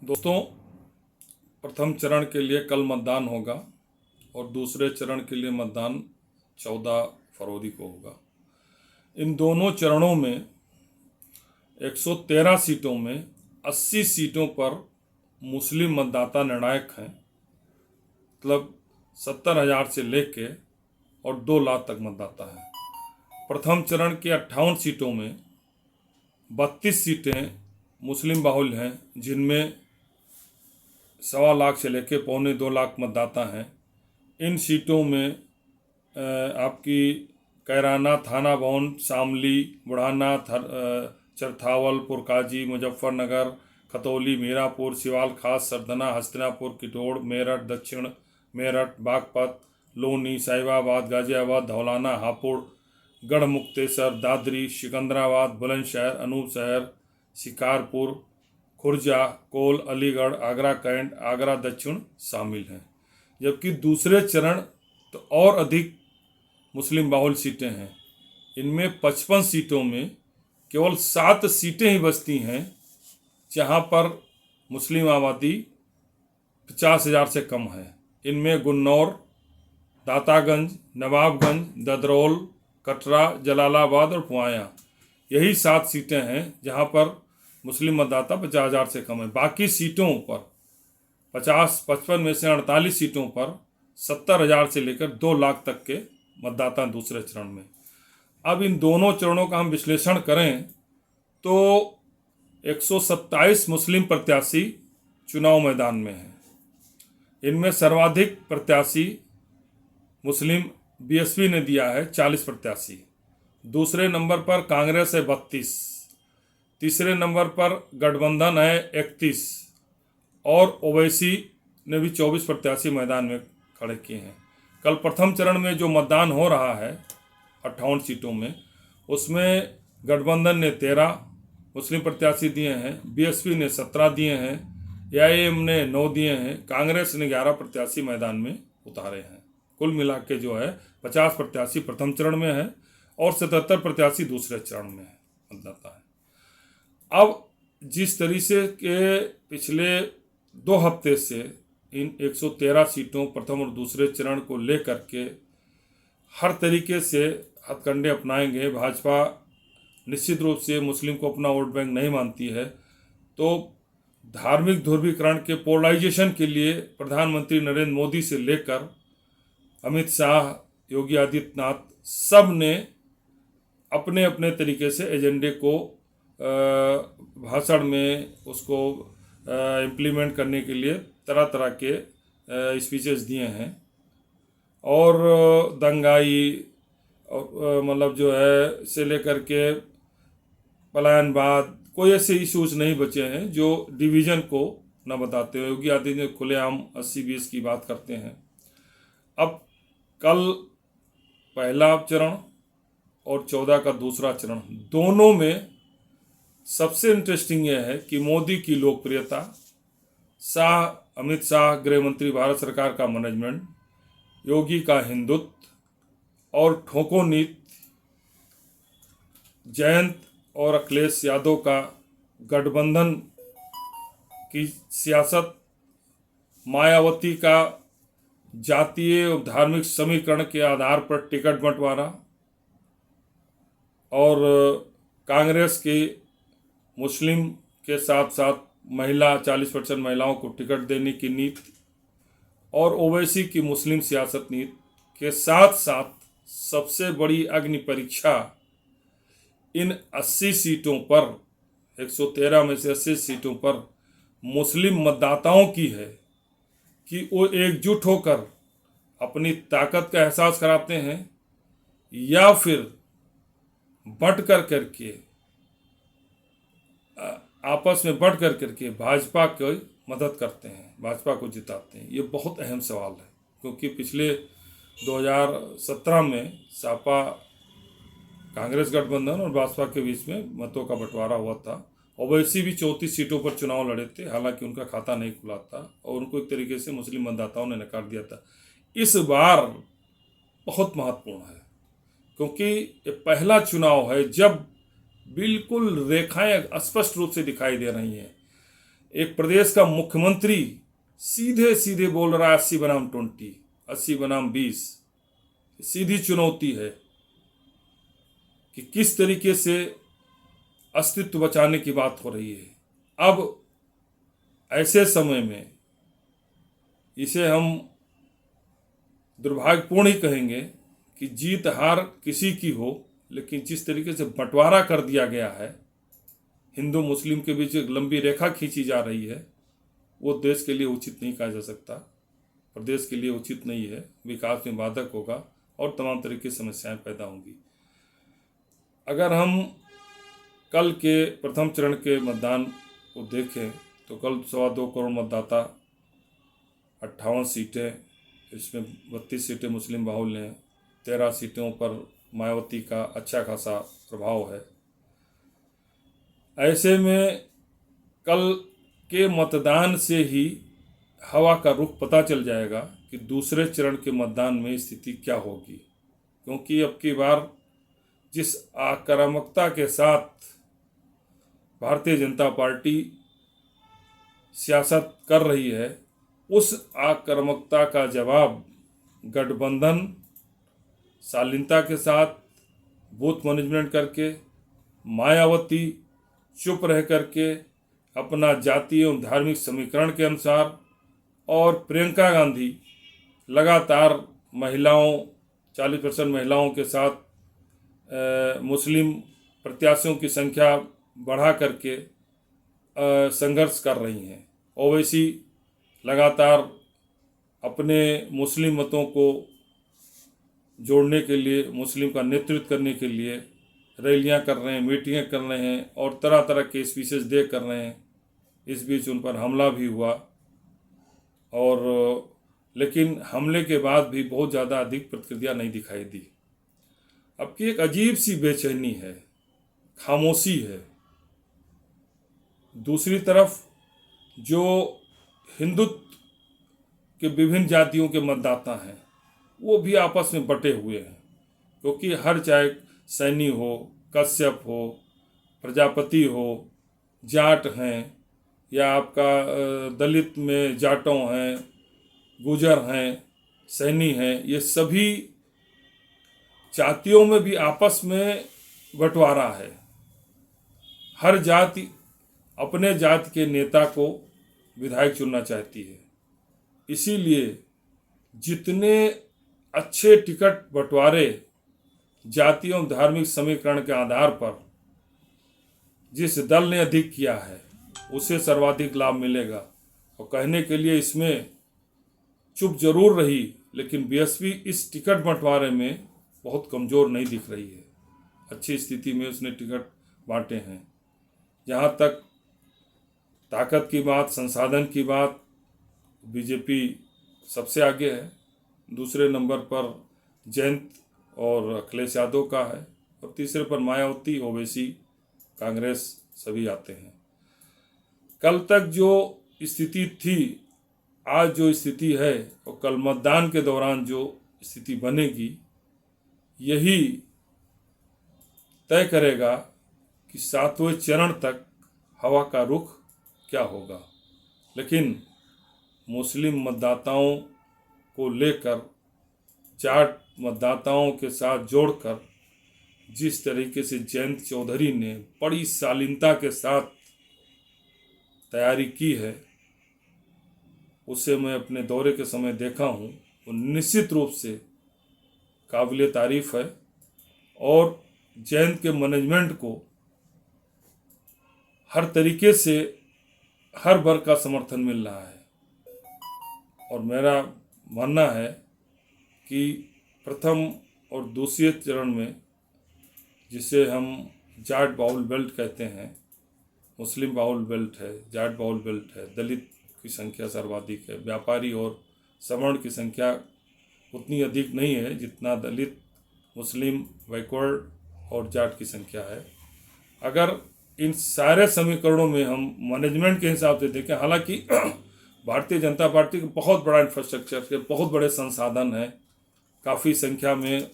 दोस्तों, प्रथम चरण के लिए कल मतदान होगा और दूसरे चरण के लिए मतदान 14 फरवरी को होगा। इन दोनों चरणों में 113 सीटों में 80 सीटों पर मुस्लिम मतदाता निर्णायक हैं। मतलब 70,000 से लेके और 2 लाख तक मतदाता हैं। प्रथम चरण की 58 सीटों में 32 सीटें मुस्लिम बाहुल्य हैं, जिनमें 1.25 लाख से लेके 1.25-2 लाख मतदाता हैं। इन सीटों में आपकी कैराना, थाना भवन, शामली, बुढ़ाना, चरथावल, पुरकाजी, मुजफ्फरनगर, खतौली, मीरापुर, सिवाल खास, सरदना, हस्तिनापुर, किटोड़, मेरठ दक्षिण, मेरठ, बागपत, लोनी, साहिबाबाद, गाजियाबाद, धौलाना, हापुड़, गढ़मुक्तेसर, दादरी, सिकंदराबाद, बुलंदशहर, अनूपशहर, शिकारपुर, खुर्जा, कोल, अलीगढ़, आगरा कैंट, आगरा दक्षिण शामिल हैं। जबकि दूसरे चरण तो और अधिक मुस्लिम बाहुल सीटें हैं। इनमें 55 सीटों में केवल 7 सीटें ही बचती हैं जहां पर मुस्लिम आबादी 50,000 से कम है। इनमें गुन्नौर, दातागंज, नवाबगंज, ददरौल, कटरा, जलालाबाद और पुआया, यही 7 सीटें हैं जहां पर मुस्लिम मतदाता 50,000 से कम है। बाकी सीटों पर 55 में से 48 सीटों पर 70,000 से लेकर 2 लाख तक के मतदाता दूसरे चरण में। अब इन दोनों चरणों का हम विश्लेषण करें तो 127 मुस्लिम प्रत्याशी चुनाव मैदान में हैं। इनमें सर्वाधिक प्रत्याशी मुस्लिम बीएसपी ने दिया है 40 प्रत्याशी। दूसरे नंबर पर कांग्रेस है 32, तीसरे नंबर पर गठबंधन है 31 और ओवैसी ने भी 24 प्रत्याशी मैदान में खड़े किए हैं। कल प्रथम चरण में जो मतदान हो रहा है 58 सीटों में, उसमें गठबंधन ने 13 मुस्लिम प्रत्याशी दिए हैं, बीएसपी ने 17 दिए हैं, एआईएम ने 9 दिए हैं, कांग्रेस ने 11 प्रत्याशी मैदान में उतारे हैं। कुल मिला के जो है 50 प्रत्याशी प्रथम चरण में है और 77 प्रत्याशी दूसरे चरण में है मतदाता है। अब जिस तरीके के पिछले 2 हफ्ते से इन 113 सीटों प्रथम और दूसरे चरण को लेकर के हर तरीके से हथकंडे अपनाएंगे। भाजपा निश्चित रूप से मुस्लिम को अपना वोट बैंक नहीं मानती है, तो धार्मिक ध्रुवीकरण के पोलराइजेशन के लिए प्रधानमंत्री नरेंद्र मोदी से लेकर अमित शाह, योगी आदित्यनाथ, सब ने अपने अपने तरीके से एजेंडे को भाषण में उसको इम्प्लीमेंट करने के लिए तरह तरह के स्पीचेस दिए हैं। और दंगाई और मतलब जो है से लेकर के पलायनवाद, कोई ऐसे इश्यूज नहीं बचे हैं जो डिवीज़न को न बताते हुए योगी आदित्यनाथ खुलेआम 80-20 की बात करते हैं। अब कल पहला चरण और 14 का दूसरा चरण, दोनों में सबसे इंटरेस्टिंग यह है कि मोदी की लोकप्रियता, शाह, अमित शाह गृह मंत्री, भारत सरकार का मैनेजमेंट, योगी का हिंदुत्व और ठोको नीति, जयंत और अखिलेश यादव का गठबंधन की सियासत, मायावती का जातीय और धार्मिक समीकरण के आधार पर टिकट बंटवारा और कांग्रेस की मुस्लिम के साथ साथ महिला 40% महिलाओं को टिकट देने की नीति और ओवैसी की मुस्लिम सियासत नीति के साथ साथ सबसे बड़ी अग्नि परीक्षा इन 80 सीटों पर, 113 में से 80 सीटों पर मुस्लिम मतदाताओं की है कि वो एकजुट होकर अपनी ताकत का एहसास कराते हैं या फिर बंट कर करके आपस में बढ़ कर करके भाजपा की मदद करते हैं, भाजपा को जिताते हैं। ये बहुत अहम सवाल है, क्योंकि पिछले 2017 में सपा कांग्रेस गठबंधन और भाजपा के बीच में मतों का बंटवारा हुआ था। ओवैसी भी 34 सीटों पर चुनाव लड़े थे, हालांकि उनका खाता नहीं खुला था और उनको एक तरीके से मुस्लिम मतदाताओं ने नकार दिया था। इस बार बहुत महत्वपूर्ण है, क्योंकि ये पहला चुनाव है जब बिल्कुल रेखाएं स्पष्ट रूप से दिखाई दे रही हैं। एक प्रदेश का मुख्यमंत्री सीधे सीधे बोल रहा है 80 बनाम 20, 80 बनाम 20। सीधी चुनौती है कि किस तरीके से अस्तित्व बचाने की बात हो रही है। अब ऐसे समय में इसे हम दुर्भाग्यपूर्ण ही कहेंगे कि जीत हार किसी की हो, लेकिन जिस तरीके से बंटवारा कर दिया गया है, हिंदू मुस्लिम के बीच एक लंबी रेखा खींची जा रही है, वो देश के लिए उचित नहीं कहा जा सकता, प्रदेश के लिए उचित नहीं है, विकास में बाधक होगा और तमाम तरह की समस्याएं पैदा होंगी। अगर हम कल के प्रथम चरण के मतदान को देखें तो कल 2.25 करोड़ मतदाता, 58 सीटें, इसमें 32 सीटें मुस्लिम बाहुल्य हैं, 13 सीटों पर मायावती का अच्छा खासा प्रभाव है। ऐसे में कल के मतदान से ही हवा का रुख पता चल जाएगा कि दूसरे चरण के मतदान में स्थिति क्या होगी, क्योंकि अब की बार जिस आक्रामकता के साथ भारतीय जनता पार्टी सियासत कर रही है, उस आक्रामकता का जवाब गठबंधन शालीनता के साथ बूथ मैनेजमेंट करके, मायावती चुप रह करके अपना जातीय एवं धार्मिक समीकरण के अनुसार, और प्रियंका गांधी लगातार महिलाओं 40% महिलाओं के साथ मुस्लिम प्रत्याशियों की संख्या बढ़ा करके संघर्ष कर रही हैं। ओवैसी लगातार अपने मुस्लिम मतों को जोड़ने के लिए, मुस्लिम का नेतृत्व करने के लिए रैलियां कर रहे हैं, मीटिंगें कर रहे हैं और तरह तरह के स्पीचेस दे कर रहे हैं। इस बीच उन पर हमला भी हुआ, और लेकिन हमले के बाद भी बहुत ज़्यादा अधिक प्रतिक्रिया नहीं दिखाई दी। अब की एक अजीब सी बेचैनी है, खामोशी है। दूसरी तरफ जो हिंदुत्व के विभिन्न जातियों के मतदाता हैं वो भी आपस में बटे हुए हैं, क्योंकि हर चाहे सैनी हो, कश्यप हो, प्रजापति हो, जाट हैं, या आपका दलित में जाटों हैं, गुजर हैं, सैनी हैं, ये सभी जातियों में भी आपस में बंटवारा है। हर जाति अपने जाति के नेता को विधायक चुनना चाहती है, इसीलिए जितने अच्छे टिकट बंटवारे जातीय एवं धार्मिक समीकरण के आधार पर जिस दल ने अधिक किया है उसे सर्वाधिक लाभ मिलेगा। और कहने के लिए इसमें चुप जरूर रही, लेकिन बीएसपी इस टिकट बंटवारे में बहुत कमज़ोर नहीं दिख रही है, अच्छी स्थिति में उसने टिकट बांटे हैं। जहाँ तक ताकत की बात, संसाधन की बात, बीजेपी सबसे आगे है। दूसरे नंबर पर जयंत और अखिलेश यादव का है, और तीसरे पर मायावती, ओवैसी, कांग्रेस सभी आते हैं। कल तक जो स्थिति थी, आज जो स्थिति है, और कल मतदान के दौरान जो स्थिति बनेगी, यही तय करेगा कि 7वें चरण तक हवा का रुख क्या होगा। लेकिन मुस्लिम मतदाताओं को लेकर जाट मतदाताओं के साथ जोड़कर जिस तरीके से जयंत चौधरी ने बड़ी शालीनता के साथ तैयारी की है, उसे मैं अपने दौरे के समय देखा हूँ, वो निश्चित रूप से काबिले तारीफ है। और जयंत के मैनेजमेंट को हर तरीके से हर वर्ग का समर्थन मिल रहा है, और मेरा मानना है कि प्रथम और दूसरे चरण में, जिसे हम जाट बाहुल बेल्ट कहते हैं, मुस्लिम बाहुल बेल्ट है, जाट बाहुल बेल्ट है, दलित की संख्या सर्वाधिक है, व्यापारी और सवर्ण की संख्या उतनी अधिक नहीं है जितना दलित, मुस्लिम, बैकवर्ड और जाट की संख्या है। अगर इन सारे समीकरणों में हम मैनेजमेंट के हिसाब से देखें, हालांकि भारतीय जनता पार्टी का बहुत बड़ा इंफ्रास्ट्रक्चर है, बहुत बड़े संसाधन हैं, काफ़ी संख्या में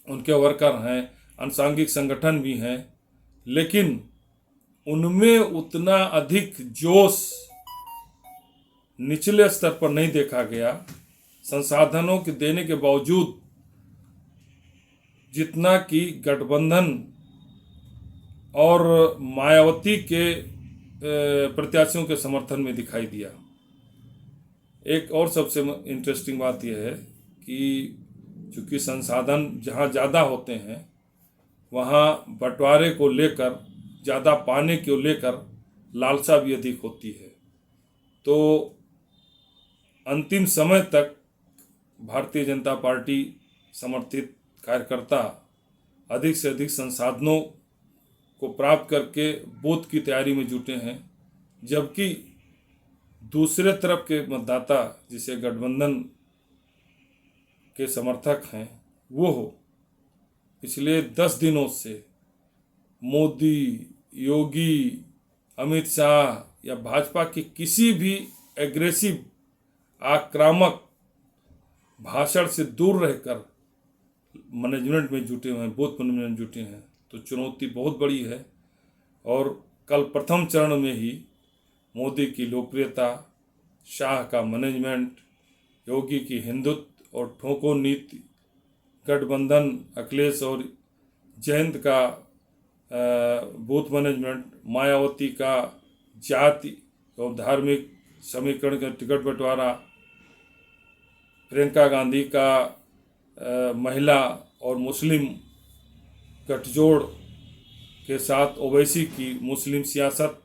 उनके वर्कर हैं, अनुसांगिक संगठन भी हैं, लेकिन उनमें उतना अधिक जोश निचले स्तर पर नहीं देखा गया। संसाधनों के देने के बावजूद जितना कि गठबंधन और मायावती के प्रत्याशियों के समर्थन में दिखाई दिया। एक और सबसे इंटरेस्टिंग बात यह है कि चूंकि संसाधन जहाँ ज़्यादा होते हैं वहाँ बंटवारे को लेकर, ज़्यादा पाने को लेकर लालसा भी अधिक होती है। तो अंतिम समय तक भारतीय जनता पार्टी समर्थित कार्यकर्ता अधिक से अधिक संसाधनों को प्राप्त करके बूथ की तैयारी में जुटे हैं, जबकि दूसरे तरफ के मतदाता जिसे गठबंधन के समर्थक हैं वो पिछले 10 दिनों से मोदी, योगी, अमित शाह या भाजपा की किसी भी एग्रेसिव आक्रामक भाषण से दूर रहकर मैनेजमेंट में जुटे हुए हैं, बूथ मैनेजमेंट में जुटे हैं। तो चुनौती बहुत बड़ी है। और कल प्रथम चरण में ही मोदी की लोकप्रियता, शाह का मैनेजमेंट, योगी की हिंदुत्व और ठोको नीति, गठबंधन अखिलेश और जयंत का बूथ मैनेजमेंट, मायावती का जाति और धार्मिक समीकरण का टिकट बंटवारा, प्रियंका गांधी का महिला और मुस्लिम गठजोड़ के साथ ओवैसी की मुस्लिम सियासत,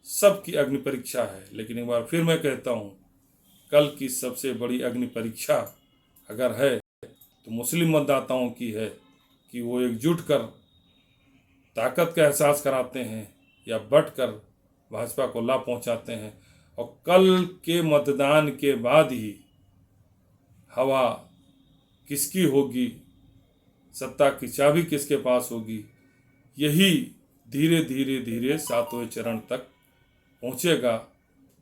सबकी अग्नि परीक्षा है। लेकिन एक बार फिर मैं कहता हूँ, कल की सबसे बड़ी अग्नि परीक्षा अगर है तो मुस्लिम मतदाताओं की है कि वो एकजुट कर ताकत का एहसास कराते हैं या बट कर भाजपा को लाभ पहुंचाते हैं। और कल के मतदान के बाद ही हवा किसकी होगी, सत्ता की चाबी किसके पास होगी, यही धीरे धीरे धीरे 7वें चरण तक पहुंचेगा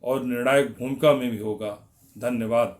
और निर्णायक भूमिका में भी होगा। धन्यवाद।